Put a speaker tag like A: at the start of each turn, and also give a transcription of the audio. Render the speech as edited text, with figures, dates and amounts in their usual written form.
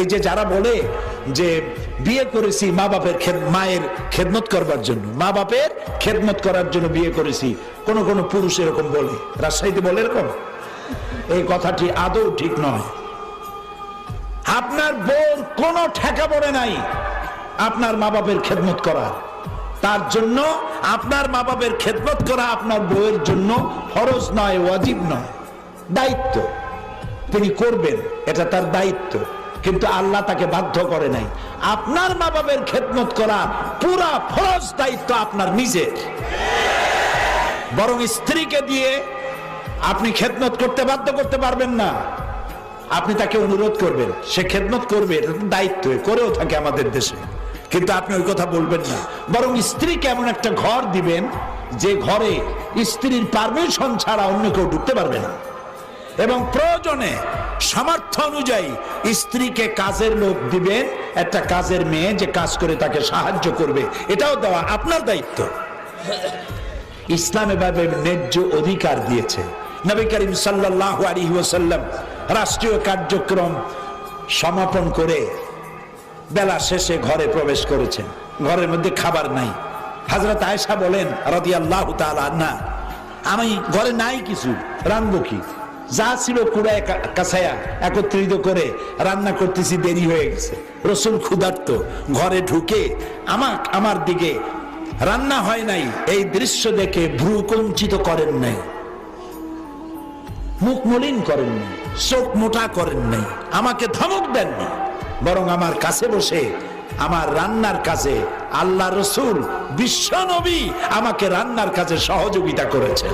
A: এই যে যারা বলে যে বিয়ে করেছি মা বাপের মায়ের খেদমত করবার জন্য, মা বাপের খেদমত করার জন্য বিয়ে করেছি, কোন কোন পুরুষ এরকম বলে, রাজশাহীতে বলে এরকম। এই কথাটি আদৌ ঠিক নয়। আপনার বউর কোনো ঠেকা পড়ে নাই আপনার মা বাপের খেদমত করার। তার জন্য আপনার মা বাপের খেদমত করা আপনার বউয়ের জন্য ফরজ নয়, ওয়াজিব নয়, দায়িত্ব। তিনি করবেন, এটা তার দায়িত্ব, কিন্তু আল্লাহ তাকে বাধ্য করে নাই। আপনার মা বাপের খেদমত করা পুরা ফরজ দায়িত্ব আপনার নিজের। বরং স্ত্রীকে দিয়ে আপনি খেদমত করতে বাধ্য করতে পারবেন না। আপনি তাকে অনুরোধ করবেন, সে খেদমত করবে, এটা দায়িত্ব, করেও থাকে আমাদের দেশে, কিন্তু আপনি ওই কথা বলবেন না। বরং স্ত্রীকে এমন একটা ঘর দিবেন যে ঘরে স্ত্রীর পারমিশন ছাড়া অন্য কেউ ঢুকতে পারবে না, এবং প্রয়োজনে সামর্থ্য অনুযায়ী স্ত্রীকে কাজের লোক দিবেন, একটা কাজের মেয়ে যে কাজ করে তাকে সাহায্য করবে, এটাও দেওয়া আপনার দায়িত্ব। ইসলাম এভাবে ন্যায্য অধিকার দিয়েছে। নবী করিম সাল্লাল্লাহু আলাইহি ওয়াসাল্লাম রাষ্ট্রীয় কার্যক্রম সমাপন করে বেলা শেষে ঘরে প্রবেশ করেছেন। ঘরের মধ্যে খাবার নাই। হযরত আয়েশা বলেন রাদিয়াল্লাহু তাআলা আনহা, আমি ঘরে নাই কিছু, রান্নাবো কি? যা ছিল কুড়ায় কাছায়া একত্রিত করে রান্না করতেছি, দেরি হয়ে গেছে। রাসূল ক্ষুধার্ত, ঘরে ঢুকে আমার দিকে রান্না হয় নাই এই দৃশ্য দেখে ভ্রু কুঞ্চিত করেন নাই, মুখ মলিন করেন নাই, চোখ মোটা করেন নাই, আমাকে ধমক দেননি, বরং আমার কাছে বসে আমার রান্নার কাজে আল্লাহ রসুল বিশ্ব নবী আমাকে রান্নার কাজে সহযোগিতা করেছে।